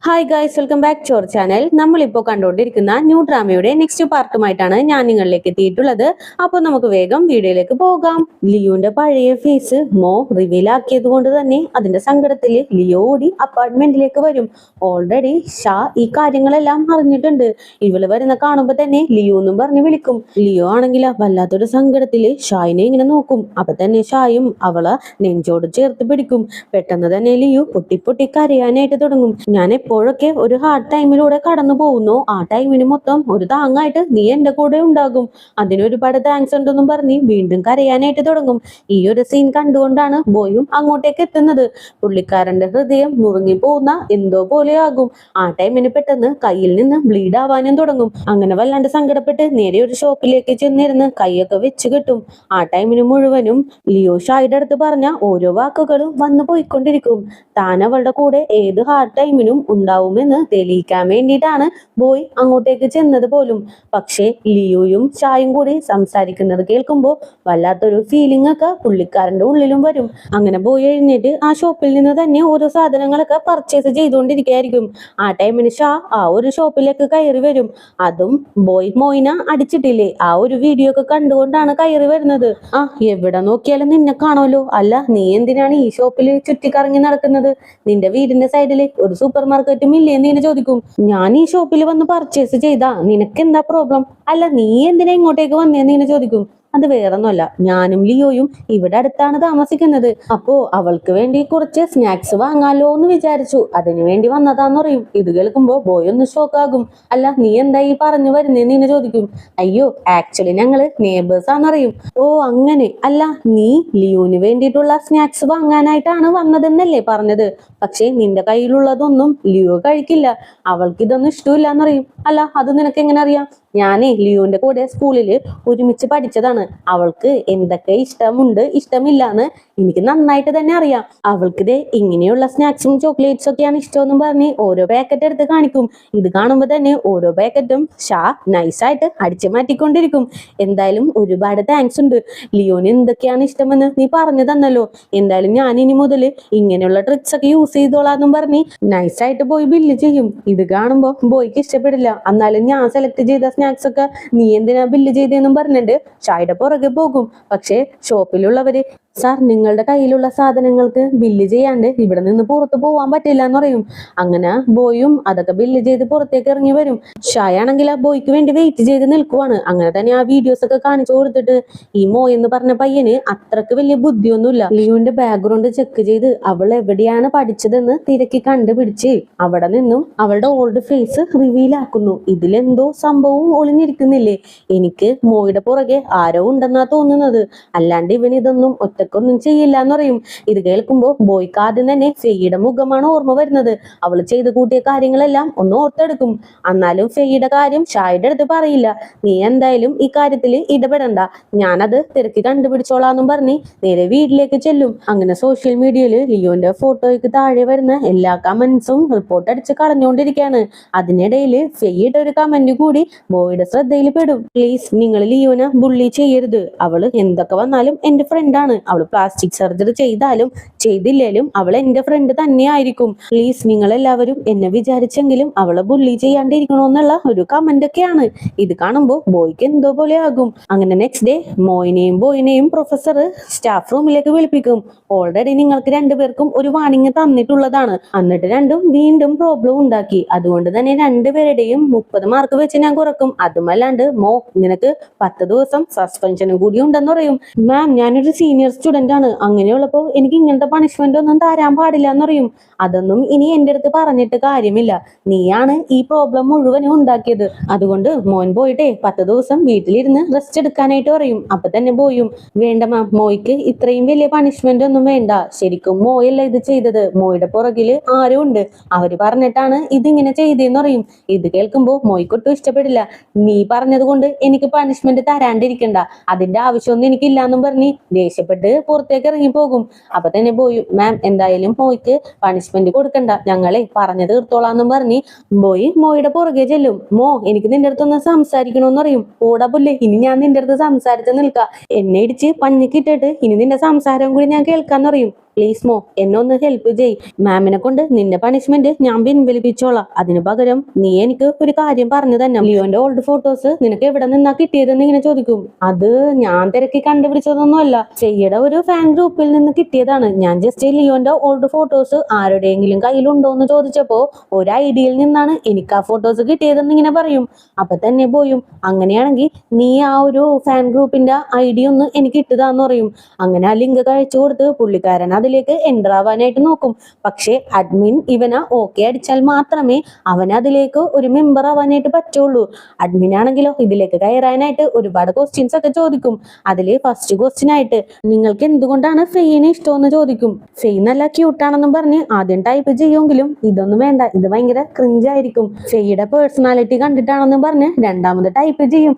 Hi guys, welcome back to our channel. നമ്മളിപ്പോൾ കണ്ടുകൊണ്ടിരിക്കുന്ന new ഡ്രാമയുടെ next പാർട്ടുമായിട്ടാണ് ഞാൻ നിങ്ങളിലേക്ക് എത്തിയിട്ടുള്ളത്. അപ്പോൾ നമുക്ക് വേഗം വീഡിയോയിലേക്ക് പോകാം. ലിയോന്റെ പഴയ ഫേസ് മോ റിവീൽ ആക്കിയത് കൊണ്ട് തന്നെ അതിന്റെ സങ്കടത്തിൽ ലിയോ ഓടി അപ്പാർട്ട്മെന്റിലേക്ക് വരും. ഓൾറെഡി ഷാ ഈ കാര്യങ്ങളെല്ലാം അറിഞ്ഞിട്ടുണ്ട്. ഇവള് വരുന്ന കാണുമ്പോ തന്നെ ലിയോ എന്നും പറഞ്ഞ് വിളിക്കും. ലിയോ ആണെങ്കിൽ വല്ലാത്തൊരു സങ്കടത്തില് ഷായിനെ ഇങ്ങനെ നോക്കും. അപ്പൊ തന്നെ ഷായും അവളെ നെഞ്ചോട് ചേർത്ത് പിടിക്കും. പെട്ടെന്ന് തന്നെ ലിയോ പൊട്ടി പൊട്ടി കരയാനായിട്ട് തുടങ്ങും. ഞാൻ എപ്പോഴൊക്കെ ഒരു ഹാർഡ് ടൈമിലൂടെ കടന്നു പോകുന്നു, ആ ടൈമിന് മൊത്തം ഒരു താങ്ങായിട്ട് നീ എന്റെ കൂടെ ഉണ്ടാകും. അതിനൊരുപാട് താങ്ക്സ് ഉണ്ടെന്നും പറഞ്ഞ് വീണ്ടും കരയാനായിട്ട് തുടങ്ങും. ഈ ഒരു സീൻ കണ്ടുകൊണ്ടാണ് ബോയും അങ്ങോട്ടേക്ക് എത്തുന്നത്. പുള്ളിക്കാരന്റെ ഹൃദയം മുറിഞ്ഞു പോകുന്ന എന്തോ പോലെയാകും. ആ ടൈമിന് പെട്ടെന്ന് കയ്യിൽ നിന്ന് ബ്ലീഡ് ആവാനും തുടങ്ങും. അങ്ങനെ വല്ലാണ്ട് സങ്കടപ്പെട്ട് നേരെ ഒരു ഷോപ്പിലേക്ക് ചെന്നിരുന്ന് കൈയൊക്കെ വെച്ച് കെട്ടും. ആ ടൈമിന് മുഴുവനും ലിയോ ഷായുടെ അടുത്ത് പറഞ്ഞ ഓരോ വാക്കുകളും വന്നു പോയിക്കൊണ്ടിരിക്കും. താൻ അവളുടെ കൂടെ ഏത് ഹാർഡ് ടൈമിനും ഉണ്ടാവുമെന്ന് തെളിയിക്കാൻ വേണ്ടിയിട്ടാണ് ബോയ് അങ്ങോട്ടേക്ക് ചെന്നത് പോലും. പക്ഷേ ലിയോയും ഷായും കൂടി സംസാരിക്കുന്നത് കേൾക്കുമ്പോൾ വല്ലാത്തൊരു ഫീലിംഗ് ഒക്കെ പുള്ളിക്കാരന്റെ ഉള്ളിലും വരും. അങ്ങനെ ബോയ് എഴുന്നേറ്റ് ആ ഷോപ്പിൽ നിന്ന് തന്നെ ഓരോ സാധനങ്ങളൊക്കെ പർച്ചേസ് ചെയ്തുകൊണ്ടിരിക്കുകയായിരിക്കും. ആ ടൈമിന് ഷാ ആ ഒരു ഷോപ്പിലേക്ക് കയറി വരും. അതും ബോയ് മോയിന അടിച്ചിട്ടില്ലേ ആ ഒരു വീഡിയോ ഒക്കെ കണ്ടുകൊണ്ടാണ് കയറി വരുന്നത്. ആ, എവിടെ നോക്കിയാലും നിന്നെ കാണുമല്ലോ. അല്ല, നീ എന്തിനാണ് ഈ ഷോപ്പിൽ ചുറ്റിക്കറങ്ങി നടക്കുന്നത്? നിന്റെ വീടിന്റെ സൈഡിൽ ഒരു സൂപ്പർ മാർക്കറ്റും ഇല്ലേന്ന് ഇങ്ങനെ ചോദിക്കും. ഞാൻ ഈ ഷോപ്പിൽ വന്ന് പർച്ചേസ് ചെയ്താ നിനക്ക് എന്താ പ്രോബ്ലം? അല്ല, നീ എന്തിനാ ഇങ്ങോട്ടേക്ക് വന്നേന്ന് ഇങ്ങനെ ചോദിക്കും. അത് വേറൊന്നുമല്ല, ഞാനും ലിയോയും ഇവിടെ അടുത്താണ് താമസിക്കുന്നത്. അപ്പോ അവൾക്ക് വേണ്ടി കുറച്ച് സ്നാക്സ് വാങ്ങാലോ എന്ന് വിചാരിച്ചു, അതിനു വേണ്ടി വന്നതാന്ന് പറയും. ഇത് കേൾക്കുമ്പോ ബോയ് ഒന്ന് ഷോക്കാകും. അല്ല, നീ എന്താ ഈ പറഞ്ഞു വരുന്നേന്ന് ഇങ്ങനെ ചോദിക്കും. അയ്യോ, ആക്ച്വലി ഞങ്ങള് നെയ്ബേഴ്സ് ആണെന്നറിയും. ഓ അങ്ങനെ. അല്ല, നീ ലിയോന് വേണ്ടിയിട്ടുള്ള സ്നാക്സ് വാങ്ങാനായിട്ടാണ് വന്നതെന്നല്ലേ പറഞ്ഞത്? പക്ഷെ നിന്റെ കയ്യിലുള്ളതൊന്നും ലിയോ കഴിക്കില്ല. അവൾക്ക് ഇതൊന്നും ഇഷ്ടമില്ല എന്നറിയും. അല്ല, അത് നിനക്ക് എങ്ങനെ അറിയാം? ഞാനേ ലിയോന്റെ കൂടെ സ്കൂളിൽ ഒരുമിച്ച് പഠിച്ചതാണ്. അവൾക്ക് എന്തൊക്കെ ഇഷ്ടമുണ്ട് ഇഷ്ടമില്ലാന്ന് എനിക്ക് നന്നായിട്ട് തന്നെ അറിയാം. അവൾക്കിത് ഇങ്ങനെയുള്ള സ്നാക്സും ചോക്ലേറ്റ്സും ഒക്കെയാണ് ഇഷ്ടമെന്നും പറഞ്ഞ് ഓരോ പാക്കറ്റ് എടുത്ത് കാണിക്കും. ഇത് കാണുമ്പോൾ തന്നെ ഓരോ പാക്കറ്റും ഷാ നൈസായിട്ട് അടിച്ചു മാറ്റിക്കൊണ്ടിരിക്കും. എന്തായാലും ഒരുപാട് താങ്ക്സ് ഉണ്ട്. ലിയോന് എന്തൊക്കെയാണ് ഇഷ്ടമെന്ന് നീ പറഞ്ഞു തന്നല്ലോ. എന്തായാലും ഞാൻ ഇനി മുതൽ ഇങ്ങനെയുള്ള ട്രിക്സ് ഒക്കെ യൂസ് ചെയ്തോളാന്നും പറഞ്ഞ് നൈസായിട്ട് പോയി ബില്ല് ചെയ്യും. ഇത് കാണുമ്പോൾ ബോയ്ക്ക് ഇഷ്ടപ്പെടില്ല. എന്നാലും ഞാൻ സെലക്ട് ചെയ്ത സ്നാക്സ് ഒക്കെ നീ എന്തിനാ ബില്ല് ചെയ്തെന്നും പറഞ്ഞിട്ട് ഷായുടെ പുറകെ പോകും. പക്ഷേ ഷോപ്പിലുള്ളവര്, സാർ, നിങ്ങളുടെ കയ്യിലുള്ള സാധനങ്ങൾക്ക് ബില്ല് ചെയ്യാണ്ട് ഇവിടെ നിന്ന് പുറത്തു പോവാൻ പറ്റില്ല എന്ന് പറയും. അങ്ങനെ ബോയും അതൊക്കെ ബില്ല് ചെയ്ത് പുറത്തേക്ക് ഇറങ്ങി വരും. ഷായ ആണെങ്കിൽ ആ ബോയ്ക്ക് വേണ്ടി വെയിറ്റ് ചെയ്ത് നിൽക്കുവാണ്. അങ്ങനെ തന്നെ ആ വീഡിയോസ് ഒക്കെ കാണിച്ചു കൊടുത്തിട്ട് ഈ മോ എന്ന് പറഞ്ഞ പയ്യന് അത്രക്ക് വലിയ ബുദ്ധിയൊന്നുമില്ല. ലിയോന്റെ ബാക്ക്ഗ്രൗണ്ട് ചെക്ക് ചെയ്ത് അവൾ എവിടെയാണ് പഠിച്ചതെന്ന് തിരക്കി കണ്ടുപിടിച്ച് അവിടെ നിന്നും അവളുടെ ഓൾഡ് ഫേസ് റിവീൽ ആക്കുന്നു. ഇതിലെന്തോ സംഭവം ഒളിഞ്ഞിരിക്കുന്നില്ലേ? എനിക്ക് മോയുടെ പുറകെ ആരോ ഉണ്ടെന്നാ തോന്നുന്നത്, അല്ലാണ്ട് ഇവൻ ഇതൊന്നും ഒറ്റക്കൊന്നും ചെയ്യില്ല എന്ന് പറയും. ഇത് കേൾക്കുമ്പോ ബോയ്ക്ക് ആദ്യം തന്നെ ഫെയ്യുടെ മുഖമാണ് ഓർമ്മ വരുന്നത്. അവൾ ചെയ്ത് കൂട്ടിയ കാര്യങ്ങളെല്ലാം ഒന്ന് ഓർത്തെടുക്കും. എന്നാലും ഫെയ്യുടെ കാര്യം ഷായുടെ അടുത്ത് പറയില്ല. നീ എന്തായാലും ഈ കാര്യത്തിൽ ഇടപെടണ്ട, ഞാനത് തിരക്കി കണ്ടുപിടിച്ചോളാന്നും പറഞ്ഞ് നേരെ വീട്ടിലേക്ക് ചെല്ലും. അങ്ങനെ സോഷ്യൽ മീഡിയയിൽ ലിയോന്റെ ഫോട്ടോയ്ക്ക് താഴെ വരുന്ന എല്ലാ കമന്റ്സും റിപ്പോർട്ട് അടിച്ച് കളഞ്ഞുകൊണ്ടിരിക്കുകയാണ്. അതിനിടയിൽ ഫെയ്യുടെ ഒരു കമന്റ് കൂടി ബോയുടെ ശ്രദ്ധയിൽ പെടും. പ്ലീസ്, നിങ്ങൾ ലിയോനെ ബുള്ളി ചെയ്യരുത്. അവള് എന്തൊക്കെ വന്നാലും എന്റെ ഫ്രണ്ടാണ്. അവള് പ്ലാസ്റ്റിക് സർജറി ചെയ്താലും ചെയ്തില്ലേലും അവൾ എന്റെ ഫ്രണ്ട് തന്നെയായിരിക്കും. പ്ലീസ്, നിങ്ങൾ എല്ലാവരും എന്നെ വിചാരിച്ചെങ്കിലും അവളെ ബുള്ളി ചെയ്യാണ്ടിരിക്കണോന്നുള്ള ഒരു കമന്റ് ഒക്കെയാണ്. ഇത് കാണുമ്പോൾ ബോയ്ക്ക് എന്തോ പോലെ ആകും. അങ്ങനെ നെക്സ്റ്റ് ഡേ മോയിനെയും ബോയിനെയും പ്രൊഫസർ സ്റ്റാഫ് റൂമിലേക്ക് വിളിപ്പിക്കും. ഓൾറെഡി നിങ്ങൾക്ക് രണ്ടുപേർക്കും ഒരു വാണിംഗ് തന്നിട്ടുള്ളതാണ്. എന്നിട്ട് രണ്ടും വീണ്ടും പ്രോബ്ലം ഉണ്ടാക്കി. അതുകൊണ്ട് തന്നെ രണ്ടുപേരുടെയും 30 മാർക്ക് വെച്ച് ഞാൻ കുറക്കും. അതുമല്ലാണ്ട് മോ, നിനക്ക് 10 ദിവസം സസ്പെൻഷനും കൂടി ഉണ്ടെന്ന് പറയും. മാം, ഞാനൊരു സീനിയർ സ്റ്റുഡന്റ് ആണ്. അങ്ങനെയുള്ളപ്പോ എനിക്ക് ഇങ്ങനത്തെ പണിഷ്മെന്റ് ഒന്നും തരാൻ പാടില്ല എന്ന് പറയും. അതൊന്നും ഇനി എന്റെ അടുത്ത് പറഞ്ഞിട്ട് കാര്യമില്ല. നീയാണ് ഈ പ്രോബ്ലം മുഴുവനും ഉണ്ടാക്കിയത്. അതുകൊണ്ട് മോൻ പോയിട്ടേ 10 ദിവസം വീട്ടിലിരുന്ന് റെസ്റ്റ് എടുക്കാനായിട്ട് പറയും. അപ്പൊ തന്നെ പോയും, വേണ്ട മാം, മോയ്ക്ക് ഇത്രയും വലിയ പണിഷ്മെന്റ് ഒന്നും വേണ്ട. ശരിക്കും മോയല്ല ഇത് ചെയ്തത്. മോയുടെ പുറകില് ആരും ഉണ്ട്. അവര് പറഞ്ഞിട്ടാണ് ഇതിങ്ങനെ ചെയ്തതെന്ന് പറയും. ഇത് കേൾക്കുമ്പോ മോയ്ക്കൊട്ടും ഇഷ്ടപ്പെടില്ല. നീ പറഞ്ഞത് കൊണ്ട് എനിക്ക് പണിഷ്മെന്റ് തരാണ്ടിരിക്കണ്ട, അതിന്റെ ആവശ്യമൊന്നും എനിക്കില്ലാന്നും പറഞ്ഞ് ദേഷ്യപ്പെട്ട് പുറത്തേക്ക് ഇറങ്ങി പോകും. അപ്പൊ തന്നെ പോയി, മാം, എന്തായാലും മോയ്ക്ക് പണിഷ്മെന്റ് കൊടുക്കണ്ട, ഞങ്ങളെ പറഞ്ഞു തീർത്തോളാന്നും പറഞ്ഞ് ബോയ് മോയുടെ പുറകെ ചെല്ലും. മോ, എനിക്ക് നിന്റെ അടുത്തൊന്ന് സംസാരിക്കണോന്ന് പറയും. ഓടാ പുല്ലേ, ഇനി ഞാൻ നിന്റെ അടുത്ത് സംസാരിച്ച് നിൽക്കാം. എന്നെ ഇടിച്ച് പഞ്ഞിക്കിട്ടിട്ട് ഇനി നിന്റെ സംസാരം കൂടി ഞാൻ കേൾക്കാന്ന് പറയും. പ്ലീസ് മോ എന്നെ ഒന്ന് ഹെൽപ്പ് ചെയ്. മാമിനെ കൊണ്ട് നിന്റെ പണിഷ്മെന്റ് ഞാൻ പിൻവലിപ്പിച്ചോളാം. അതിനു പകരം നീ എനിക്ക് ഒരു കാര്യം പറഞ്ഞു തന്നെ. ലിയോന്റെ ഓൾഡ് ഫോട്ടോസ് നിനക്ക് എവിടെ നിന്നാ കിട്ടിയതെന്ന് ഇങ്ങനെ ചോദിക്കും. അത് ഞാൻ തിരക്കി കണ്ടുപിടിച്ചതൊന്നുമല്ല, ഫെയ്യുടെ ഒരു ഫാൻ ഗ്രൂപ്പിൽ നിന്ന് കിട്ടിയതാണ്. ഞാൻ ജസ്റ്റ് ലിയോന്റെ ഓൾഡ് ഫോട്ടോസ് ആരുടെയെങ്കിലും കയ്യിലുണ്ടോ എന്ന് ചോദിച്ചപ്പോ ഒരു ഐഡിയയിൽ നിന്നാണ് എനിക്ക് ആ ഫോട്ടോസ് കിട്ടിയതെന്ന് ഇങ്ങനെ പറയും. അപ്പൊ തന്നെ പോയും അങ്ങനെയാണെങ്കിൽ നീ ആ ഒരു ഫാൻ ഗ്രൂപ്പിന്റെ ഐഡിയ ഒന്ന് എനിക്ക് ഇട്ടതാന്ന് പറയും. അങ്ങനെ ആ ലിങ്ക് കഴിച്ചു കൊടുത്ത് പുള്ളിക്കാരൻ അതിലേക്ക് എൻ്റർ ആവാനായിട്ട് നോക്കും. പക്ഷെ അഡ്മിൻ ഇവനെ ഓക്കെ അടിച്ചാൽ മാത്രമേ അവൻ അതിലേക്ക് ഒരു മെമ്പർ ആവാനായിട്ട് പറ്റുള്ളൂ. അഡ്മിൻ ആണെങ്കിലോ ഇതിലേക്ക് കയറാനായിട്ട് ഒരുപാട് ക്വസ്റ്റ്യൻസ് ഒക്കെ ചോദിക്കും. അതില് ഫസ്റ്റ് ക്വസ്റ്റ്യൻ ആയിട്ട് നിങ്ങൾക്ക് എന്തുകൊണ്ടാണ് ഫെയിനെ ഇഷ്ടമെന്ന് ചോദിക്കും. ഫെയ് നല്ല ക്യൂട്ടാണെന്നും പറഞ്ഞ് ആദ്യം ടൈപ്പ് ചെയ്യുമെങ്കിലും ഇതൊന്നും വേണ്ട, ഇത് ഭയങ്കര ക്രിഞ്ചായിരിക്കും. ഫെയ്യുടെ പേഴ്സണാലിറ്റി കണ്ടിട്ടാണെന്നും പറഞ്ഞ് രണ്ടാമത് ടൈപ്പ് ചെയ്യും.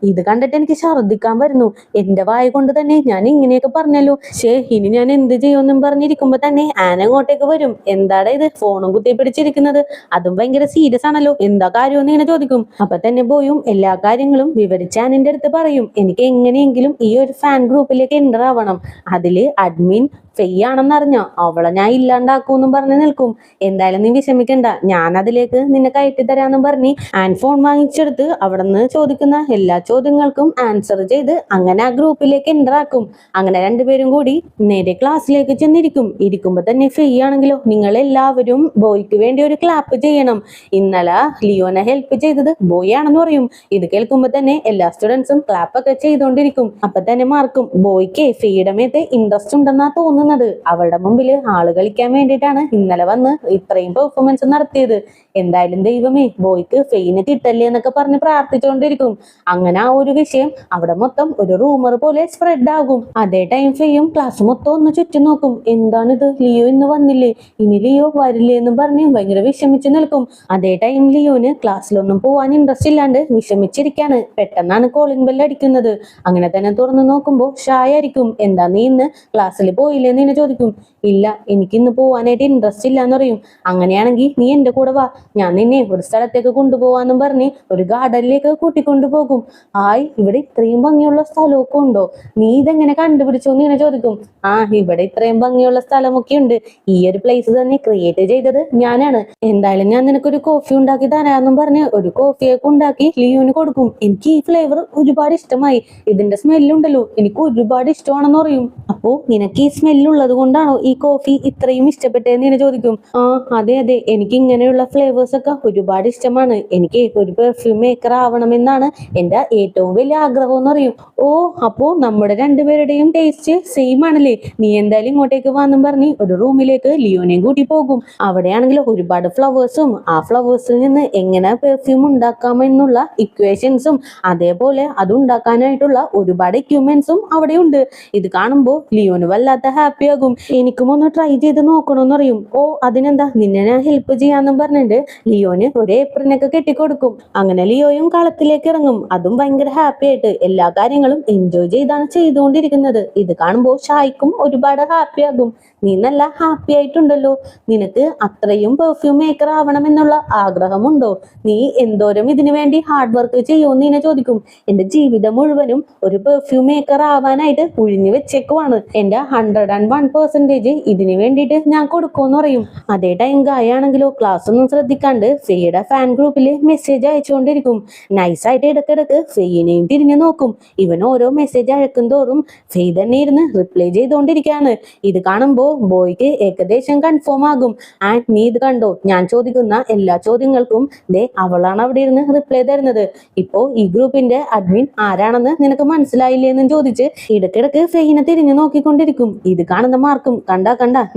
ഇത് കണ്ടിട്ട് എനിക്ക് ഛർദ്ദിക്കാൻ വരുന്നു. എന്റെ വായ കൊണ്ട് തന്നെ ഞാൻ ഇങ്ങനെയൊക്കെ പറഞ്ഞല്ലോ. ഇനി ഞാൻ എന്ത് ചെയ്യുമെന്നും പറഞ്ഞിരിക്കുമ്പോ തന്നെ ആന അങ്ങോട്ടേക്ക് വരും. എന്താടാ ഇത് ഫോണും കുത്തി പിടിച്ചിരിക്കുന്നത്, അതും ഭയങ്കര സീരിയസ് ആണല്ലോ, എന്താ കാര്യമെന്ന് ഇങ്ങനെ ചോദിക്കും. അപ്പൊ തന്നെ പോയും എല്ലാ കാര്യങ്ങളും വിവരിച്ച് ആനിന്റെ അടുത്ത് പറയും. എനിക്ക് എങ്ങനെയെങ്കിലും ഈ ഒരു ഫാൻ ഗ്രൂപ്പിലേക്ക് എൻ്റർ ആവണം. അതില് അഡ്മിൻ ഫെയ് ആണെന്നറിഞ്ഞോ അവളെ ഞാൻ ഇല്ലാണ്ടാക്കൂന്നും പറഞ്ഞ് നിൽക്കും. എന്തായാലും നീ വിഷമിക്കണ്ട, ഞാൻ അതിലേക്ക് നിന്നെ കയറ്റി തരാന്നും പറഞ്ഞ് ആൻ ഫോൺ വാങ്ങിച്ചെടുത്ത് അവിടെ നിന്ന് ചോദിക്കുന്ന എല്ലാ ചോദ്യങ്ങൾക്കും ആൻസർ ചെയ്ത് അങ്ങനെ ആ ഗ്രൂപ്പിലേക്ക് എൻ്റർ ആക്കും. അങ്ങനെ രണ്ടുപേരും കൂടി നേരെ ക്ലാസ്സിലേക്ക് ചെന്നിരിക്കും. ഇരിക്കുമ്പോ തന്നെ ഫെയ് ആണെങ്കിലോ നിങ്ങൾ എല്ലാവരും ബോയ്ക്ക് വേണ്ടി ഒരു ക്ലാപ്പ് ചെയ്യണം. ഇന്നലെ ലിയോനെ ഹെൽപ്പ് ചെയ്തത് ബോയ് ആണെന്ന് പറയും. ഇത് കേൾക്കുമ്പോ തന്നെ എല്ലാ സ്റ്റുഡൻസും ക്ലാപ്പ് ഒക്കെ ചെയ്തുകൊണ്ടിരിക്കും. അപ്പൊ തന്നെ മാർക്കും ബോയ്ക്ക് ഫെയ്യുടെ മേത്ത് ഇൻട്രസ്റ്റ് ഉണ്ടെന്നാ തോന്നുന്നത്. അവളുടെ മുമ്പിൽ ആള് കളിക്കാൻ വേണ്ടിയിട്ടാണ് ഇന്നലെ വന്ന് ഇത്രയും പെർഫോമൻസ് നടത്തിയത്. എന്തായാലും ദൈവമേ ബോയ്ക്ക് ഫെയിന് കിട്ടല്ലേ എന്നൊക്കെ പറഞ്ഞ് പ്രാർത്ഥിച്ചുകൊണ്ടിരിക്കും. അങ്ങനെ ആ ഒരു വിഷയം അവിടെ മൊത്തം ഒരു റൂമർ പോലെ സ്പ്രെഡ് ആകും. അതേ ടൈം ഫെയും ക്ലാസ് മൊത്തം ഒന്ന് ചുറ്റും നോക്കും. എന്താണിത്, ലിയോ ഇന്ന് വന്നില്ലേ, ഇനി ലിയോ വരില്ലേ എന്നും പറഞ്ഞ് ഭയങ്കര വിഷമിച്ച് നിൽക്കും. അതേ ടൈം ലിയോന് ക്ലാസ്സിലൊന്നും പോവാൻ ഇൻട്രസ്റ്റ് ഇല്ലാണ്ട് വിഷമിച്ചിരിക്കാണ്. പെട്ടെന്നാണ് കോളിംഗ് ബെൽ അടിക്കുന്നത്. അങ്ങനെ തന്നെ തുറന്നു നോക്കുമ്പോ ഷായ് ആയിരിക്കും. എന്താ നീ ഇന്ന് ക്ലാസ്സിൽ പോയില്ലേന്ന് ഇങ്ങനെ ചോദിക്കും. ഇല്ല, എനിക്ക് ഇന്ന് പോവാനായിട്ട് ഇൻട്രസ്റ്റ് ഇല്ലാന്ന് പറയും. അങ്ങനെയാണെങ്കിൽ നീ എന്റെ കൂടെ വാ, ഞാൻ നിന്നെ ഒരു സ്ഥലത്തേക്ക് കൊണ്ടുപോവാന്നും പറഞ്ഞ് ഒരു ഗാർഡനിലേക്ക് കൂട്ടിക്കൊണ്ടുപോകും. ഇവിടെ ഇത്രയും ഭംഗിയുള്ള സ്ഥലമൊക്കെ ഉണ്ടോ, നീ ഇതെങ്ങനെ കണ്ടുപിടിച്ചോന്ന് ഇങ്ങനെ ചോദിക്കും. ഇവിടെ ഇത്രയും ഭംഗിയുള്ള സ്ഥലമൊക്കെ ഉണ്ട്, ഈ ഒരു പ്ലേസ് തന്നെ ക്രിയേറ്റ് ചെയ്തത് ഞാനാണ്. എന്തായാലും ഞാൻ നിനക്കൊരു കോഫി ഉണ്ടാക്കി തരാമെന്നും പറഞ്ഞ് ഒരു കോഫിയൊക്കെ ഉണ്ടാക്കി ലിയോന് കൊടുക്കും. എനിക്ക് ഈ ഫ്ലേവർ ഒരുപാട് ഇഷ്ടമായി, ഇതിന്റെ സ്മെല്ലുണ്ടല്ലോ എനിക്ക് ഒരുപാട് ഇഷ്ടമാണെന്ന് പറയും. അപ്പോ നിനക്ക് ഈ സ്മെല്ലുള്ളത് കൊണ്ടാണോ ഈ കോഫി ഇത്രയും ഇഷ്ടപ്പെട്ടതെന്ന് ഇങ്ങനെ ചോദിക്കും. അതെ അതെ, എനിക്ക് ഇങ്ങനെയുള്ള ഫ്ലേവേഴ്സ് ഒക്കെ ഒരുപാട് ഇഷ്ടമാണ്. എനിക്ക് ഒരു പെർഫ്യൂം മേക്കർ ആവണമെന്നാണ് എന്റെ ഏറ്റവും വലിയ ആഗ്രഹം എന്ന് പറയും. അപ്പോ നമ്മുടെ രണ്ടുപേരുടെയും ടേസ്റ്റ് സെയിം ആണല്ലേ, നീ എന്തായാലും ഇങ്ങോട്ടേക്ക് വന്നും പറഞ്ഞ് ഒരു റൂമിലേക്ക് ലിയോനെയും കൂട്ടി പോകും. അവിടെയാണെങ്കിൽ ഒരുപാട് ഫ്ലവേഴ്സും ആ ഫ്ലവേഴ്സിൽ നിന്ന് എങ്ങനെ പെർഫ്യൂം ഉണ്ടാക്കാമെന്നുള്ള ഇക്വേഷൻസും അതേപോലെ അത് ഉണ്ടാക്കാനായിട്ടുള്ള ഒരുപാട് എക്യുപ്മെന്റ്സും അവിടെ ഉണ്ട്. ഇത് കാണുമ്പോൾ ലിയോന് വല്ലാത്ത ഹാപ്പി ആകും. എനിക്കും ഒന്ന് ട്രൈ ചെയ്ത് നോക്കണമെന്ന് പറയും. അതിനെന്താ, നിന്നെ ഞാൻ ഹെൽപ്പ് ചെയ്യാന്നും പറഞ്ഞിട്ട് ലിയോന് ഒരു ഏപ്രിനൊക്കെ കെട്ടിക്കൊടുക്കും. അങ്ങനെ ലിയോയും കളത്തിലേക്ക് ഇറങ്ങും. അതും ഭയങ്കര ഹാപ്പി ആയിട്ട് എല്ലാ കാര്യങ്ങളും എൻജോയ് ചെയ്താണ് ചെയ്തുകൊണ്ടിരിക്കുന്നത്. ഇത് കാണുമ്പോൾ ഷായ്ക്കും ഒരുപാട് ഹാപ്പി ആകും. നീ നല്ല ഹാപ്പി ആയിട്ടുണ്ടല്ലോ, നിനക്ക് അത്രയും പെർഫ്യൂം മേക്കർ ആവണമെന്നുള്ള ആഗ്രഹമുണ്ടോ, നീ എന്തോരം ഇതിനു വേണ്ടി ഹാർഡ് വർക്ക് ചെയ്യുമെന്ന് ഇങ്ങനെ ചോദിക്കും. എന്റെ ജീവിതം മുഴുവനും ഒരു പെർഫ്യൂം മേക്കർ ആവാനായിട്ട് ഒഴിഞ്ഞു വെച്ചേക്കുവാണ്. എന്റെ 101% ഇതിനു വേണ്ടിയിട്ട് ഞാൻ കൊടുക്കുമെന്ന് പറയും. അതേ ടൈം ഗായാണെങ്കിലോ ക്ലാസ് ഒന്നും ശ്രദ്ധിക്കാണ്ട് ഫെയ്യുടെ ഫാൻ ഗ്രൂപ്പില് മെസ്സേജ് അയച്ചുകൊണ്ടിരിക്കും. നൈസായിട്ട് ഇടക്കിടക്ക് ഫെയ്യിനെയും തിരിഞ്ഞു നോക്കും. ഇവൻ ഓരോ മെസ്സേജ് അയക്കും തോറും ഫെയ് തന്നെ ഇരുന്ന് റിപ്ലൈ ചെയ്തുകൊണ്ടിരിക്കുകയാണ്. ഇത് കാണുമ്പോ ബോയ്ക്ക് ഏകദേശം കൺഫേം ആകും. നീ ഇത് കണ്ടോ, ഞാൻ ചോദിക്കുന്ന എല്ലാ ചോദ്യങ്ങൾക്കും അവളാണ് അവിടെ ഇരുന്ന് റിപ്ലൈ തരുന്നത്. ഇപ്പോ ഈ ഗ്രൂപ്പിന്റെ അഡ്മിൻ ആരാണെന്ന് നിനക്ക് മനസ്സിലായില്ലേന്നും ചോദിച്ച് ഇടക്കിടക്ക് ഫെയ്യിനെ തിരിഞ്ഞു നോക്കിക്കൊണ്ടിരിക്കും. ഇത് കാണുന്ന മാർക്കും കണ്ട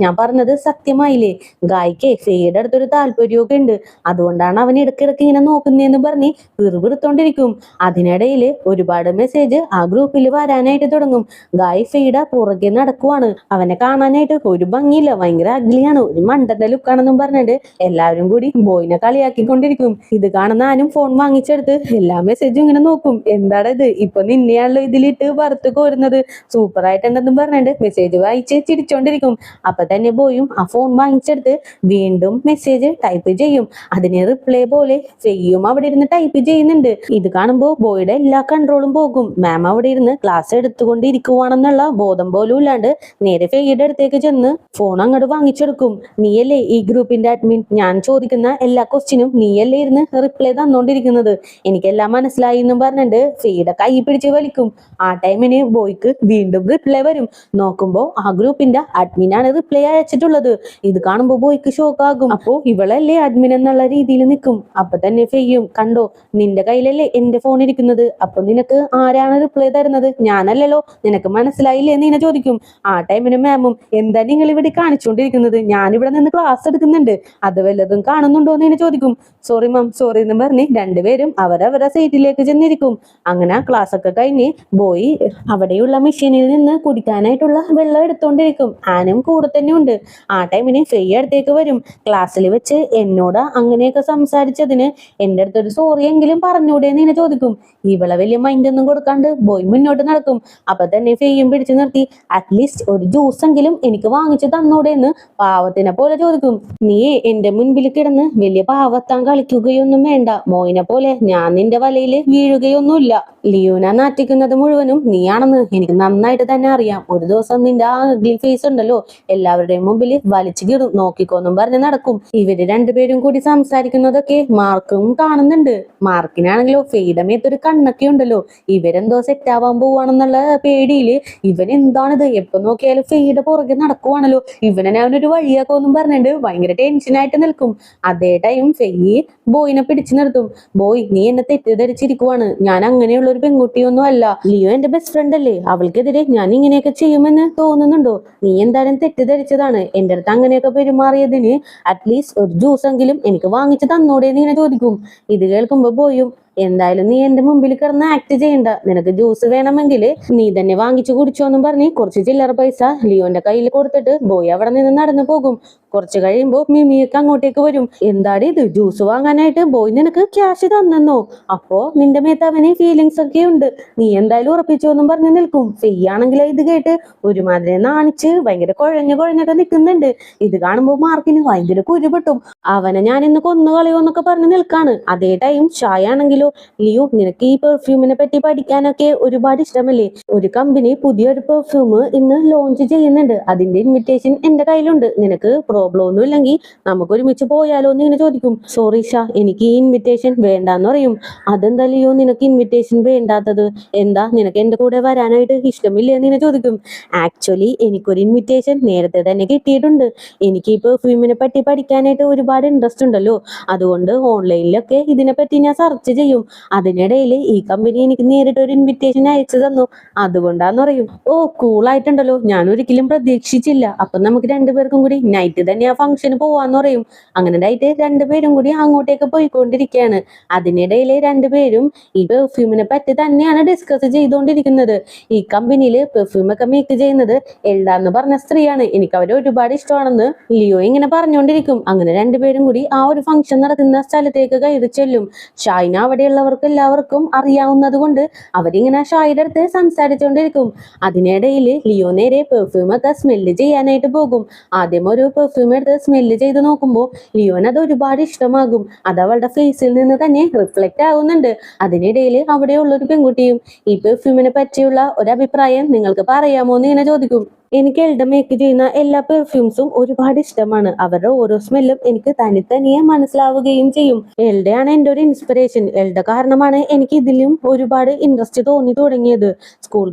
ഞാൻ പറഞ്ഞത് സത്യമായില്ലേ, ഗായ്ക്ക് ഫെയ്യുടെ അടുത്തൊരു താല്പര്യമൊക്കെ ഉണ്ട്, അതുകൊണ്ടാണ് അവൻ ഇടക്കിടക്ക് ഇങ്ങനെ നോക്കുന്നതെന്ന് പറഞ്ഞ് വെറുതെടുത്തോണ്ടിരിക്കും. അതിനിടയിൽ ഒരുപാട് മെസ്സേജ് ആ ഗ്രൂപ്പിൽ വരാനായിട്ട് തുടങ്ങും. ഗായ് ഫെയ്യുടെ പുറകെ നടക്കുവാണ്. അവനെ കാണാനായിട്ട് ഒരു ഭംഗിയില്ല, ഭയങ്കര അഗ്ലിയാണ്, ഒരു മണ്ടന്റെ ലുക്കാണെന്നും പറഞ്ഞിട്ട് എല്ലാവരും കൂടി ബോയിനെ കളിയാക്കിക്കൊണ്ടിരിക്കും. ഇത് കാണുന്ന ആനും ഫോൺ വാങ്ങിച്ചെടുത്ത് എല്ലാ മെസ്സേജും ഇങ്ങനെ നോക്കും. എന്താടാ ഇത്, ഇപ്പൊ നിന്നെയാണല്ലോ ഇതിലിട്ട് വറുത്ത് കോരുന്നത്, സൂപ്പർ ആയിട്ടുണ്ടെന്നും പറഞ്ഞിട്ട് മെസ്സേജ് വായിച്ച് ചിരിച്ചോണ്ടിരിക്കും. അപ്പൊ തന്നെ ബോയും ആ ഫോൺ വാങ്ങിച്ചെടുത്ത് വീണ്ടും മെസ്സേജ് ടൈപ്പ് ചെയ്യും. അതിന് റിപ്ലൈ പോലെ ഫെയ്യും അവിടെ ഇരുന്ന് ടൈപ്പ് ചെയ്യുന്നുണ്ട്. ഇത് കാണുമ്പോൾ കാണുമ്പോൾ ബോയുടെ എല്ലാ കൺട്രോളും പോകും. മാം അവിടെ ഇരുന്ന് ക്ലാസ് എടുത്തുകൊണ്ടിരിക്കുവാണെന്നുള്ള ബോധം പോലും ഇല്ലാണ്ട് നേരെ ഫെയ്യുടെ അടുത്തേക്ക് ചെന്ന് ഫോൺ അങ്ങോട്ട് വാങ്ങിച്ചെടുക്കും. നീയല്ലേ ഈ ഗ്രൂപ്പിന്റെ അഡ്മിൻ, ഞാൻ ചോദിക്കുന്ന എല്ലാ ക്വസ്റ്റ്യനും നീയല്ലേ ഇരുന്ന് റിപ്ലൈ തന്നോണ്ടിരിക്കുന്നത്, എനിക്കെല്ലാം മനസ്സിലായി എന്നും പറഞ്ഞിട്ട് ഫെയ്യുടെ കൈ പിടിച്ച് വലിക്കും. ആ ടൈമിന് ബോയ്ക്ക് വീണ്ടും റിപ്ലൈ വരും. നോക്കുമ്പോ ആ ഗ്രൂപ്പിന്റെ അഡ്മിനാണ് റിപ്ലൈ അയച്ചിട്ടുള്ളത്. ഇത് കാണുമ്പോ ബോയ്ക്ക് ഷോക്ക് ആകും. അപ്പോ ഇവളല്ലേ അഡ്മിൻ എന്നുള്ള രീതിയിൽ നിൽക്കും. അപ്പൊ തന്നെ ഫെയ്യും, കണ്ടോ നിന്റെ കയ്യിലല്ലേ എന്റെ ഫോൺ ഇരിക്കുന്നത്, അപ്പൊ നിനക്ക് ആരാണ് റിപ്ലൈ തരുന്നത്, ഞാനല്ലല്ലോ, നിനക്ക് മനസ്സിലായില്ലേ എന്ന് ഇങ്ങനെ ചോദിക്കും. ആ ടൈമിന് മാമും, എന്താ നിങ്ങൾ ഇവിടെ കാണിച്ചുകൊണ്ടിരിക്കുന്നത്, ഞാനിവിടെ നിന്ന് ക്ലാസ് എടുക്കുന്നുണ്ട്, അത് വല്ലതും കാണുന്നുണ്ടോ എന്ന് ഇങ്ങനെ ചോദിക്കും. സോറി മാം, സോറി എന്ന് പറഞ്ഞ് രണ്ടുപേരും അവരവരുടെ സീറ്റിലേക്ക് ചെന്നിരിക്കും. അങ്ങനെ ക്ലാസ് ഒക്കെ കഴിഞ്ഞ് ബോയ് അവിടെയുള്ള മെഷീനിൽ നിന്ന് കുടിക്കാനായിട്ടുള്ള വെള്ളം എടുത്തോണ്ടിരിക്കും. ആനും കൂടെ തന്നെ ഉണ്ട്. ആ ടൈമിന് ഫെയ്യ അടുത്തേക്ക് വരും. ക്ലാസ്സിൽ വെച്ച് എന്നോട് അങ്ങനെയൊക്കെ സംസാരിച്ചതിന് എന്റെ അടുത്തൊരു സോറി എങ്കിലും പറഞ്ഞൂടെ എന്ന് ഇങ്ങനെ ചോദിക്കും. ഇവളെ വലിയ മൈൻഡ് ഒന്നും കൊടുക്കാണ്ട് ബോയ് മുന്നോട്ട് നടക്കും. അപ്പൊ തന്നെ ഫെയ്യും പിടിച്ചു നിർത്തി, അറ്റ്ലീസ്റ്റ് ഒരു ജ്യൂസ് എങ്കിലും എനിക്ക് വാങ്ങിച്ചു തന്നൂടെ എന്ന് പാവത്തിനെ പോലെ ചോദിക്കും. നീ എന്റെ മുൻപിൽ കിടന്ന് വലിയ പാവത്താൻ കളിക്കുകയൊന്നും വേണ്ട, മോയിനെ പോലെ ഞാൻ നിന്റെ വലയിൽ വീഴുകയൊന്നുമില്ല. ലിയോന നാറ്റിക്കുന്നത് മുഴുവനും നീയാണെന്ന് എനിക്ക് നന്നായിട്ട് തന്നെ അറിയാം. ഒരു ദിവസം നിന്റെ ആ ഫേസ് ഉണ്ടല്ലോ എല്ലാവരുടെയും മുമ്പിൽ വലിച്ചു കീറും, നോക്കിക്കോന്നും പറഞ്ഞ് നടക്കും. ഇവര് രണ്ടുപേരും കൂടി സംസാരിക്കുന്നതൊക്കെ മാർക്കും കാണുന്നുണ്ട്. മാർക്കിനാണെങ്കിലോ ഫെയ്യുടെ മേത്തൊരു കണ്ണൊക്കെ ഉണ്ടല്ലോ, ഇവരെന്തോ സെറ്റ് ആവാൻ പോവാണെന്നുള്ള പേടിയില് ഇവൻ എന്താണിത് എപ്പൊ നോക്കിയാലും ഫെയ്യുടെ പുറകെ നടക്കുവാണല്ലോ, ഇവനെ അവനൊരു വഴിയാക്കോന്നും പറഞ്ഞിട്ട് ഭയങ്കര ടെൻഷനായിട്ട് നിൽക്കും. അതേ ടൈം ഫെയ്യ് ബോയിനെ പിടിച്ചു നിർത്തും. ബോയ്, നീ എന്നെ തെറ്റിദ്ധരിച്ചിരിക്കുവാണ്, ഞാൻ അങ്ങനെയുള്ള ഒരു പെൺകുട്ടിയൊന്നും അല്ല. ലിയോ എന്റെ ബെസ്റ്റ് ഫ്രണ്ട് അല്ലേ, അവൾക്കെതിരെ ഞാൻ ഇങ്ങനെയൊക്കെ ചെയ്യുമെന്ന് തോന്നുന്നുണ്ടോ? നീ എന്തായാലും തെറ്റിദ്ധരിച്ചതാണ്. എന്റെ അടുത്ത് അങ്ങനെയൊക്കെ പെരുമാറിയതിന് അറ്റ്ലീസ്റ്റ് ഒരു ജ്യൂസ് എങ്കിലും എനിക്ക് വാങ്ങിച്ചു തന്നോടെ എന്ന് ഇങ്ങനെ ചോദിക്കും. ഇത് കേൾക്കുമ്പോ ബോയും, എന്തായാലും നീ എന്റെ മുമ്പിൽ കിടന്ന് ആക്ട് ചെയ്യണ്ട, നിനക്ക് ജ്യൂസ് വേണമെങ്കിൽ നീ തന്നെ വാങ്ങിച്ചു കുടിച്ചോന്നും പറഞ്ഞ് കുറച്ച് ചില്ലറ പൈസ ലിയോന്റെ കയ്യിൽ കൊടുത്തിട്ട് ബോയ് അവിടെ നിന്ന് നടന്നു പോകും. കുറച്ച് കഴിയുമ്പോ മിമിയൊക്കെ അങ്ങോട്ടേക്ക് വരും. എന്താടി ഇത്, ജ്യൂസ് വാങ്ങാനായിട്ട് ബോയ് നിനക്ക് ക്യാഷ് തന്നെന്നോ? അപ്പോ നിന്റെ മേത്ത് അവന് ഫീലിങ്സ് ഒക്കെ ഉണ്ട്, നീ എന്തായാലും ഉറപ്പിച്ചോന്നും പറഞ്ഞ് നിൽക്കും. ഫെയ്യാണെങ്കിൽ ഇത് കേട്ട് ഒരുമാതിരി നാണിച്ച് ഭയങ്കര കുഴഞ്ഞൊക്കെ നിൽക്കുന്നുണ്ട്. ഇത് കാണുമ്പോ മാർക്കിന് ഭയങ്കര കുരുപെട്ടും. അവനെ ഞാൻ ഇന്ന് കൊന്നുകളയോന്നൊക്കെ പറഞ്ഞ് നിൽക്കാണ്. അതേ ടൈം ഷായ ആണെങ്കിലും, ലിയോ നിനക്ക് ഈ പെർഫ്യൂമിനെ പറ്റി പഠിക്കാനൊക്കെ ഒരുപാട് ഇഷ്ടമല്ലേ, ഒരു കമ്പനി പുതിയൊരു പെർഫ്യൂം ഇന്ന് ലോഞ്ച് ചെയ്യുന്നുണ്ട്, അതിന്റെ ഇൻവിറ്റേഷൻ എന്റെ കയ്യിലുണ്ട്, നിനക്ക് പ്രോബ്ലം ഒന്നും ഇല്ലെങ്കിൽ നമുക്ക് ഒരുമിച്ച് പോയാലോ എന്ന് ഇങ്ങനെ ചോദിക്കും. സോറി ഷാ, എനിക്ക് ഈ ഇൻവിറ്റേഷൻ വേണ്ടാന്ന് പറയും. അതെന്താ ലിയോ നിനക്ക് ഇൻവിറ്റേഷൻ വേണ്ടാത്തത്, എന്താ നിനക്ക് എന്റെ കൂടെ വരാനായിട്ട് ഇഷ്ടമില്ല എന്ന് ഇങ്ങനെ ചോദിക്കും. ആക്ച്വലി എനിക്കൊരു ഇൻവിറ്റേഷൻ നേരത്തെ തന്നെ കിട്ടിയിട്ടുണ്ട്. എനിക്ക് ഈ പെർഫ്യൂമിനെ പറ്റി പഠിക്കാനായിട്ട് ഒരുപാട് ഇൻട്രസ്റ്റ് ഉണ്ടല്ലോ, അതുകൊണ്ട് ഓൺലൈനിലൊക്കെ ഇതിനെപ്പറ്റി ഞാൻ സെർച്ച് ചെയ്യും. അതിനിടയിൽ ഈ കമ്പനി എനിക്ക് നേരിട്ട് ഒരു ഇൻവിറ്റേഷൻ അയച്ചു തന്നു, അതുകൊണ്ടാന്ന് പറയും. ഓ കൂളായിട്ടുണ്ടല്ലോ, ഞാൻ ഒരിക്കലും പ്രതീക്ഷിച്ചില്ല. അപ്പൊ നമുക്ക് രണ്ടുപേർക്കും കൂടി നൈറ്റ് തന്നെ ആ ഫംഗ്ഷന് പോവാന്ന് പറയും. അങ്ങനെ നൈറ്റ് രണ്ടുപേരും കൂടി അങ്ങോട്ടേക്ക് പോയിക്കൊണ്ടിരിക്കുകയാണ്. അതിനിടയിൽ രണ്ടുപേരും ഈ പെർഫ്യൂമിനെ പറ്റി തന്നെയാണ് ഡിസ്കസ് ചെയ്തുകൊണ്ടിരിക്കുന്നത്. ഈ കമ്പനിയിൽ പെർഫ്യൂം ഒക്കെ മേക്ക് ചെയ്യുന്നത് എൽഡ എന്ന് പറഞ്ഞ സ്ത്രീയാണ്, എനിക്ക് അവരെ ഒരുപാട് ഇഷ്ടമാണെന്ന് ലിയോ ഇങ്ങനെ പറഞ്ഞുകൊണ്ടിരിക്കും. അങ്ങനെ രണ്ടുപേരും കൂടി ആ ഒരു ഫംഗ്ഷൻ നടക്കുന്ന സ്ഥലത്തേക്ക് കയറി ചെല്ലും. ഷായിന അവിടെയുള്ളവർക്ക് എല്ലാവർക്കും അറിയാവുന്നത് കൊണ്ട് അവരിങ്ങനെ ഷായുടെ അടുത്ത് സംസാരിച്ചുകൊണ്ടിരിക്കും. അതിനിടയിൽ ലിയോ നേരെ പെർഫ്യൂം ഒക്കെ സ്മെല്ല് ചെയ്യാനായിട്ട് പോകും. ആദ്യം ഒരു പെർഫ്യൂം എടുത്ത് സ്മെല്ല് ചെയ്ത് നോക്കുമ്പോൾ ലിയോന് അത് ഒരുപാട് ഇഷ്ടമാകും. അത് അവളുടെ ഫേസിൽ നിന്ന് തന്നെ റിഫ്ലക്റ്റ് ആകുന്നുണ്ട്. അതിനിടയിൽ അവിടെയുള്ള ഒരു പെൺകുട്ടിയും ഈ പെർഫ്യൂമിനെ പറ്റിയുള്ള ഒരു അഭിപ്രായം നിങ്ങൾക്ക് പറയാമോ എന്ന് ഇങ്ങനെ ചോദിക്കും. എനിക്ക് എൽഡ മേക്ക് ചെയ്യുന്ന എല്ലാ പെർഫ്യൂംസും ഒരുപാട് ഇഷ്ടമാണ്, അവരുടെ ഓരോ സ്മെല്ലും എനിക്ക് തനിയെ മനസ്സിലാവുകയും ചെയ്യും. എൽഡയാണ് എൻ്റെ ഒരു ഇൻസ്പിറേഷൻ, എൽഡ കാരണമാണ് എനിക്ക് ഇതിലും ഒരുപാട് ഇൻട്രസ്റ്റ് തോന്നി തുടങ്ങിയത്. സ്കൂൾ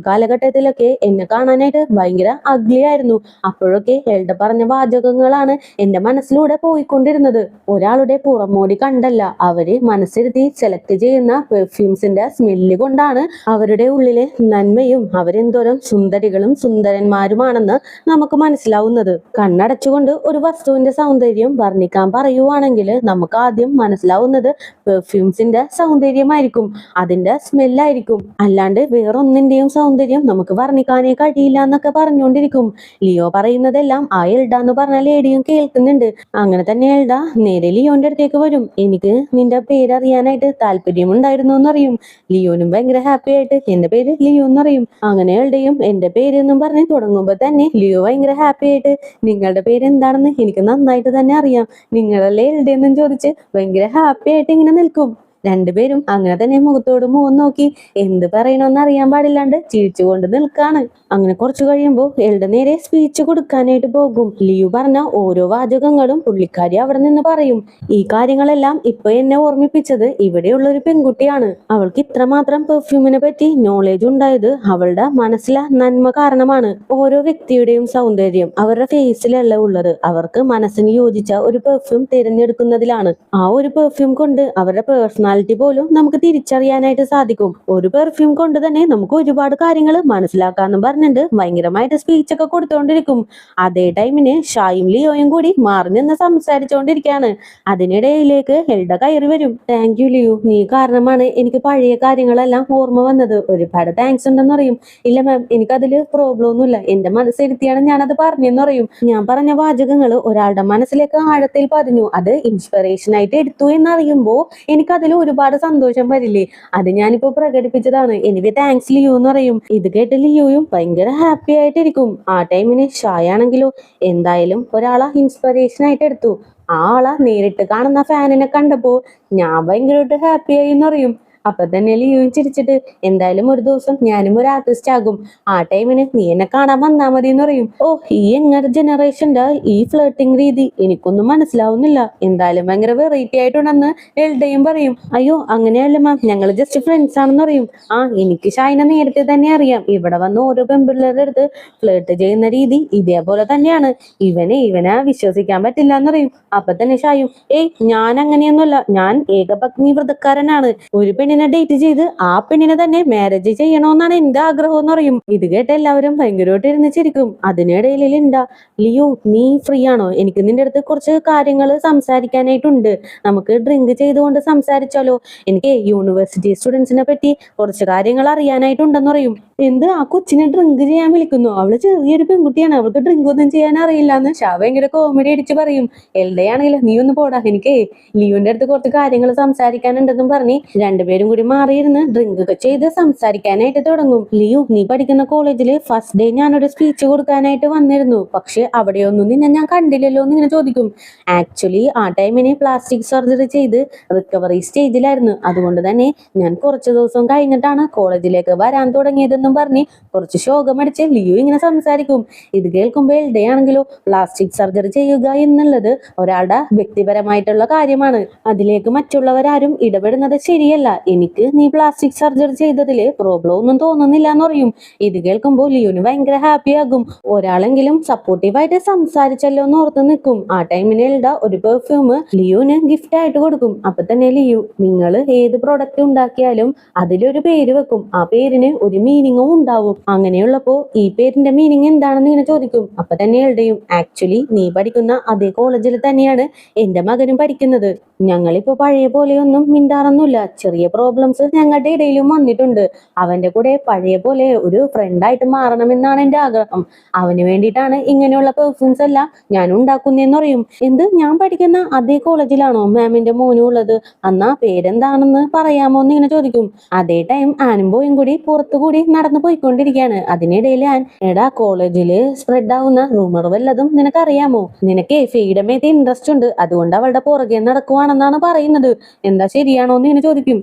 കാലഘട്ടത്തിലൊക്കെ എന്നെ കാണാനായിട്ട് ഭയങ്കര അഗ്ലി ആയിരുന്നു. അപ്പോഴൊക്കെ എൽഡ പറഞ്ഞ വാചകങ്ങളാണ് എൻ്റെ മനസ്സിലൂടെ പോയിക്കൊണ്ടിരുന്നത്. ഒരാളുടെ പുറമോടി കണ്ടല്ല, അവര് മനസ്സിരുത്തി സെലക്ട് ചെയ്യുന്ന പെർഫ്യൂംസിന്റെ സ്മെല്ല് കൊണ്ടാണ് അവരുടെ ഉള്ളിലെ നന്മയും അവരെന്തോരം സുന്ദരികളും സുന്ദരന്മാരുമാണ് ണെന്ന് നമുക്ക് മനസ്സിലാവുന്നത്. കണ്ണടച്ചുകൊണ്ട് ഒരു വസ്തുവിന്റെ സൗന്ദര്യം വർണ്ണിക്കാൻ പറയുവാണെങ്കിൽ നമുക്ക് ആദ്യം മനസ്സിലാവുന്നത് പെർഫ്യൂംസിന്റെ സൗന്ദര്യമായിരിക്കും, അതിന്റെ സ്മെല്ലായിരിക്കും. അല്ലാണ്ട് വേറൊന്നിന്റെയും സൗന്ദര്യം നമുക്ക് വർണ്ണിക്കാനേ കഴിയില്ല എന്നൊക്കെ പറഞ്ഞുകൊണ്ടിരിക്കും. ലിയോ പറയുന്നതെല്ലാം ആ എൽഡ എന്ന് പറഞ്ഞ ലേഡിയും കേൾക്കുന്നുണ്ട്. അങ്ങനെ തന്നെ എൽഡ നേരെ ലിയോന്റെ അടുത്തേക്ക് വരും. എനിക്ക് നിന്റെ പേരറിയാനായിട്ട് താല്പര്യമുണ്ടായിരുന്നു എന്നറിയും. ലിയോനും ഭയങ്കര ഹാപ്പി ആയിട്ട് എന്റെ പേര് ലിയോ എന്നറിയും. അങ്ങനെ എൽഡയും എന്റെ പേര് എന്നും പറഞ്ഞ് തുടങ്ങുമ്പോ തന്നെ ലിയോ ഭയങ്കര ഹാപ്പി ആയിട്ട്, നിങ്ങളുടെ പേര് എന്താണെന്ന് എനിക്ക് നന്നായിട്ട് തന്നെ അറിയാം, നിങ്ങളല്ലേ എൽഡ എന്നും ചോദിച്ച് ഭയങ്കര ഹാപ്പി ആയിട്ട് ഇങ്ങനെ നിൽക്കും. രണ്ടുപേരും അങ്ങനെ തന്നെ മുഖത്തോട് മുഖം നോക്കി എന്ത് പറയണമെന്ന് അറിയാൻ പാടില്ലാണ്ട് ചിരിച്ചുകൊണ്ട് നിൽക്കാണ്. അങ്ങനെ കുറച്ചു കഴിയുമ്പോൾ എൽഡ നേരെ സ്പീച്ച് കൊടുക്കാനായിട്ട് പോകും. ലിയു പറഞ്ഞ ഓരോ വാചകങ്ങളും പുള്ളിക്കാരി അവിടെ നിന്ന് പറയും. ഈ കാര്യങ്ങളെല്ലാം ഇപ്പൊ എന്നെ ഓർമ്മിപ്പിച്ചത് ഇവിടെയുള്ള ഒരു പെൺകുട്ടിയാണ്. അവൾക്ക് ഇത്രമാത്രം പെർഫ്യൂമിനെ പറ്റി നോളേജ് ഉണ്ടായത് അവളുടെ മനസ്സിലെ നന്മ കാരണമാണ്. ഓരോ വ്യക്തിയുടെയും സൗന്ദര്യം അവരുടെ ഫേസിലല്ല ഉള്ളത്, അവർക്ക് മനസ്സിന് യോജിച്ച ഒരു പെർഫ്യൂം തിരഞ്ഞെടുക്കുന്നതിലാണ്. ആ ഒരു പെർഫ്യൂം കൊണ്ട് അവരുടെ പേഴ്സണാലിറ്റി പോലും നമുക്ക് തിരിച്ചറിയാനായിട്ട് സാധിക്കും. ഒരു പെർഫ്യൂം കൊണ്ട് തന്നെ നമുക്ക് ഒരുപാട് കാര്യങ്ങൾ മനസ്സിലാക്കാന്ന് പറഞ്ഞിട്ട് ഭയങ്കരമായിട്ട് സ്പീച്ച് ഒക്കെ കൊടുത്തോണ്ടിരിക്കും. അതേ ടൈമിന് ഷായും ലിയോയും കൂടി മാറി നിന്ന് സംസാരിച്ചുകൊണ്ടിരിക്കുകയാണ്. അതിനിടയിലേക്ക് എൽഡ കയറി വരും. താങ്ക് യു ലിയു, നീ കാരണമാണ് എനിക്ക് പഴയ കാര്യങ്ങളെല്ലാം ഓർമ്മ വന്നത്. ഒരുപാട് താങ്ക്സ് ഉണ്ടെന്ന് പറയും. ഇല്ല മാം, എനിക്കതില് പ്രോബ്ലം ഒന്നുമില്ല, എന്റെ മനസ്സിരുത്തിയാണ് ഞാനത് പറഞ്ഞെന്ന് പറയും. ഞാൻ പറഞ്ഞ വാചകങ്ങൾ ഒരാളുടെ മനസ്സിലേക്ക് ആഴത്തിൽ പതിഞ്ഞു, അത് ഇൻസ്പിറേഷൻ ആയിട്ട് എടുത്തു എന്നറിയുമ്പോ എനിക്കതിൽ ഒരുപാട് സന്തോഷം വരില്ലേ, അത് ഞാനിപ്പോ പ്രകടിപ്പിച്ചതാണ്. എനിക്ക് താങ്ക്സ് ലിയു എന്ന് പറയും. ഇത് കേട്ട് ലിയോയും ഭയങ്കര ഹാപ്പി ആയിട്ടിരിക്കും. ആ ടൈമിന് ഷായാണെങ്കിലോ എന്തായാലും ഒരാളെ ഇൻസ്പിറേഷൻ ആയിട്ട് എടുത്തു. ആ ആളെ നേരിട്ട് കാണുന്ന ഫാനിനെ കണ്ടപ്പോ ഞാൻ ഭയങ്കരമായിട്ട് ഹാപ്പി ആയി എന്ന് പറയും. അപ്പൊ തന്നെ ലിയോയും ചിരിച്ചിട്ട് എന്തായാലും ഒരു ദിവസം ഞാനും ഒരു ആർട്ടിസ്റ്റ് ആകും, ആ ടൈമിന് നീ എന്നെ കാണാൻ വന്നാ മതി എന്ന് പറയും. ഓ, ഈ യങ്ങർ ജനറേഷന്റെ ഈ ഫ്ലേർട്ടിംഗ് രീതി എനിക്കൊന്നും മനസ്സിലാവുന്നില്ല, എന്തായാലും ഭയങ്കര വെറൈറ്റി ആയിട്ടുണ്ടെന്ന് എൽഡയും പറയും. അയ്യോ അങ്ങനെയല്ല മാം, ഞങ്ങൾ ജസ്റ്റ് ഫ്രണ്ട്സ് ആണെന്ന് പറയും. ആ, എനിക്ക് ഷൈന നേരത്തെ തന്നെ അറിയാം, ഇവിടെ വന്ന് ഓരോ പെൺപിള്ളേരുടെ അടുത്ത് ഫ്ലേർട്ട് ചെയ്യുന്ന രീതി ഇതേപോലെ തന്നെയാണ്, ഇവനെ വിശ്വസിക്കാൻ പറ്റില്ല എന്ന് പറയും. അപ്പൊ തന്നെ ഷായും ഏയ് ഞാൻ അങ്ങനെയൊന്നുമല്ല, ഞാൻ ഏകപത്നി വ്രതക്കാരനാണ്, ഒരു പെണ്ണിനെ ഡേറ്റ് ചെയ്ത് ആ പെണ്ണിനെ തന്നെ മാരേജ് ചെയ്യണമെന്നാണ് എന്റെ ആഗ്രഹം എന്ന് പറയും. ഇത് കേട്ട് എല്ലാവരും ഭയങ്കരമായിട്ട് ഇരുന്ന് ചിരിക്കും. അതിനിടയിൽ ലിൻഡ, ലിയോ നീ ഫ്രീ ആണോ, എനിക്ക് നിന്റെ അടുത്ത് കുറച്ച് കാര്യങ്ങൾ സംസാരിക്കാനായിട്ടുണ്ട്, നമുക്ക് ഡ്രിങ്ക് ചെയ്തുകൊണ്ട് സംസാരിച്ചാലോ, എനിക്ക് യൂണിവേഴ്സിറ്റി സ്റ്റുഡൻസിനെ പറ്റി കുറച്ച് കാര്യങ്ങൾ അറിയാനായിട്ടുണ്ടെന്ന് പറയും. എന്ത്, ആ കൊച്ചിനെ ഡ്രിങ്ക് ചെയ്യാൻ വിളിക്കുന്നു, അവള് ചെറിയൊരു പെൺകുട്ടിയാണ്, അവൾക്ക് ഡ്രിങ്ക് ഒന്നും ചെയ്യാൻ അറിയില്ല എന്ന് ഷാ ഭയങ്കര കോമഡി അടിച്ച് പറയും. എൽഡയാണെങ്കിൽ നീ ഒന്ന് പോടാ, എനിക്ക് ലിയോന്റെ അടുത്ത് കുറച്ച് കാര്യങ്ങൾ സംസാരിക്കാനുണ്ടെന്നും പറഞ്ഞ് രണ്ടുപേരും കൂടി മാറിയിരുന്ന് ഡ്രിങ്ക് ഒക്കെ ചെയ്ത് സംസാരിക്കാനായിട്ട് തുടങ്ങും. ലിയോ, നീ പഠിക്കുന്ന കോളേജില് ഫസ്റ്റ് ഡേ ഞാനൊരു സ്പീച്ച് കൊടുക്കാനായിട്ട് വന്നിരുന്നു, പക്ഷെ അവിടെയൊന്നും നിന്നെ ഞാൻ കണ്ടില്ലല്ലോ എന്ന് ഇങ്ങനെ ചോദിക്കും. ആക്ച്വലി ആ ടൈമിന് പ്ലാസ്റ്റിക് സർജറി ചെയ്ത് റിക്കവറി സ്റ്റേജിലായിരുന്നു, അതുകൊണ്ട് തന്നെ ഞാൻ കുറച്ച് ദിവസം കഴിഞ്ഞിട്ടാണ് കോളേജിലേക്ക് വരാൻ തുടങ്ങിയതെന്നും പറഞ്ഞ് കുറച്ച് ശോകമടിച്ച് ലിയോ ഇങ്ങനെ സംസാരിക്കും. ഇത് കേൾക്കുമ്പോൾ എൽഡയാണെങ്കിലോ പ്ലാസ്റ്റിക് സർജറി ചെയ്യുക എന്നുള്ളത് ഒരാളുടെ വ്യക്തിപരമായിട്ടുള്ള കാര്യമാണ്, അതിലേക്ക് മറ്റുള്ളവരാരും ഇടപെടുന്നത് ശരിയല്ല, എനിക്ക് നീ പ്ലാസ്റ്റിക് സർജറി ചെയ്തതില് പ്രോബ്ലം ഒന്നും തോന്നുന്നില്ല എന്ന് പറയും. ഇത് കേൾക്കുമ്പോൾ ലിയോന് ഭയങ്കര ഹാപ്പി ആകും. ഒരാളെങ്കിലും സപ്പോർട്ടീവായിട്ട് സംസാരിച്ചല്ലോ എന്ന് ഓർത്ത് നിൽക്കും. ആ ടൈമിന് എൽഡ ഒരു പെർഫ്യൂം ലിയോന് ഗിഫ്റ്റ് ആയിട്ട് കൊടുക്കും. അപ്പൊ തന്നെ ലിയോ, നിങ്ങൾ ഏത് പ്രൊഡക്റ്റ് ഉണ്ടാക്കിയാലും അതിലൊരു പേര് വെക്കും, ആ പേരിന് ഒരു മീനിങ്ങും ഉണ്ടാവും, അങ്ങനെയുള്ളപ്പോ ഈ പേരിന്റെ മീനിങ് എന്താണെന്ന് ഇങ്ങനെ ചോദിക്കും. അപ്പൊ തന്നെ എൽഡയും, ആക്ച്വലി നീ പഠിക്കുന്ന അതേ കോളേജിൽ തന്നെയാണ് എന്റെ മകനും പഠിക്കുന്നത്, ഞങ്ങളിപ്പോ പഴയ പോലെയൊന്നും മിണ്ടാറൊന്നുമില്ല, ചെറിയ പ്രോബ്ലംസ് ഞങ്ങളുടെ ഇടയിലും വന്നിട്ടുണ്ട്, അവന്റെ കൂടെ പഴയ പോലെ ഒരു ഫ്രണ്ടായിട്ട് മാറണമെന്നാണ് എന്റെ ആഗ്രഹം, അവന് വേണ്ടിയിട്ടാണ് ഇങ്ങനെയുള്ള പെർഫ്യൂംസ് എല്ലാം ഞാൻ ഉണ്ടാക്കുന്നതെന്ന് പറയും. എന്ത്, ഞാൻ പഠിക്കുന്ന അതേ കോളേജിലാണോ മാമിന്റെ മോനും ഉള്ളത്, അന്നാ പേരെന്താണെന്ന് പറയാമോ എന്ന് ഇങ്ങനെ ചോദിക്കും. അതേ ടൈം ആനും ബോയും കൂടി പുറത്തുകൂടി നടന്നു പോയിക്കൊണ്ടിരിക്കുകയാണ്. അതിനിടയിൽ എടാ കോളേജില് സ്പ്രെഡ് ആവുന്ന റൂമർ വല്ലതും നിനക്കറിയാമോ, നിനക്ക് ഫെയ്ഡമേത്തെ ഇൻട്രസ്റ്റ് ഉണ്ട്, അതുകൊണ്ട് അവളുടെ പുറകെ നടക്കുവാണെന്നാണ് പറയുന്നത്, എന്താ ശരിയാണോ എന്ന് ഇങ്ങനെ ചോദിക്കും.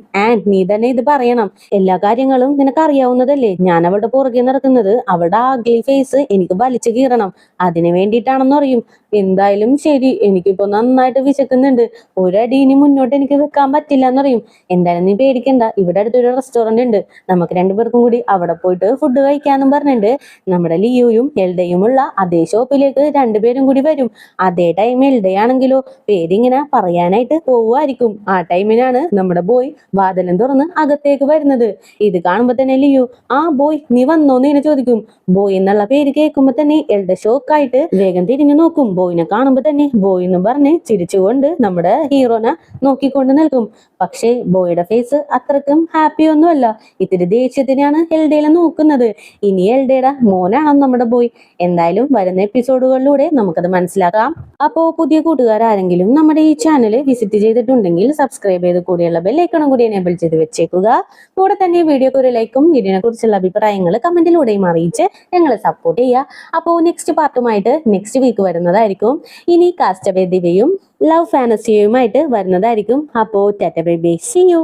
നീ തന്നെ ഇത് പറയണം, എല്ലാ കാര്യങ്ങളും നിനക്ക് അറിയാവുന്നതല്ലേ, ഞാൻ അവളുടെ പുറകെ നടക്കുന്നത് അവളുടെ ആഗ്ലി ഫേസ് എനിക്ക് വലിച്ചു കീറണം, അതിന് വേണ്ടിയിട്ടാണെന്ന് പറയും. എന്തായാലും ശരി, എനിക്കിപ്പോ നന്നായിട്ട് വിശക്കുന്നുണ്ട്, ഒരടി ഇനി മുന്നോട്ട് എനിക്ക് വെക്കാൻ പറ്റില്ല എന്ന് പറയും. എന്തായാലും നീ പേടിക്കണ്ട, ഇവിടെ അടുത്തൊരു റെസ്റ്റോറന്റ് ഉണ്ട്, നമുക്ക് രണ്ടുപേർക്കും കൂടി അവിടെ പോയിട്ട് ഫുഡ് കഴിക്കാന്നും പറഞ്ഞിട്ട് നമ്മുടെ ലിയോയും എൽഡയുമുള്ള അതേ ഷോപ്പിലേക്ക് രണ്ടുപേരും കൂടി വരും. അതേ ടൈം എൽഡയാണെങ്കിലോ പേരിങ്ങനെ പറയാനായിട്ട് പോവുമായിരിക്കും. ആ ടൈമിനാണ് നമ്മുടെ ബോയ് വാതിലും തുറന്ന് അകത്തേക്ക് വരുന്നത്. ഇത് കാണുമ്പോ തന്നെ ലിയോ, ആ ബോയ് നീ വന്നോന്ന് ഇങ്ങനെ ചോദിക്കും. ബോയ് എന്നുള്ള പേര് കേൾക്കുമ്പോ തന്നെ എൽഡ ഷോക്കായിട്ട് വേഗം തിരിഞ്ഞു നോക്കും. ബോയിനെ കാണുമ്പോ തന്നെ ബോയ് എന്ന് പറഞ്ഞ് ചിരിച്ചുകൊണ്ട് നമ്മുടെ ഹീറോനെ നോക്കിക്കൊണ്ട് നിൽക്കും. പക്ഷേ ബോയുടെ ഫേസ് അത്രക്കും ഹാപ്പി ഒന്നുമല്ല, ഇത്തിരി ദേഷ്യത്തിനാണ് എൽഡയെ നോക്കുന്നത്. ഇനി എൽഡയുടെ മോനാണോ നമ്മുടെ ബോയ്? എന്തായാലും വരുന്ന എപ്പിസോഡുകളിലൂടെ നമുക്കത് മനസ്സിലാക്കാം. അപ്പോ പുതിയ കൂട്ടുകാർ ആരെങ്കിലും നമ്മുടെ ഈ ചാനൽ വിസിറ്റ് ചെയ്തിട്ടുണ്ടെങ്കിൽ സബ്സ്ക്രൈബ് ചെയ്ത് കൂടിയുള്ള ബെല്ലൈക്കണും കൂടി എനേബിൾ ചെയ്ത് വെച്ചേക്കുക. കൂടെ തന്നെ വീഡിയോക്ക് ഒരു ലൈക്കും വീഡിയോനെ കുറിച്ചുള്ള അഭിപ്രായങ്ങൾ കമന്റിലൂടെയും അറിയിച്ച് ഞങ്ങളെ സപ്പോർട്ട് ചെയ്യുക. അപ്പോൾ നെക്സ്റ്റ് പാർട്ടുമായിട്ട് നെക്സ്റ്റ് വീക്ക് വരുന്നതായിരിക്കും. വരുന്നതായിരിക്കും. ഇനി കാസ്റ്റവേ ദിവ്യയും ലവ് ഫാനസിയുമായിട്ട് വരുന്നതായിരിക്കും. അപ്പോൾ tata bye bye, see U.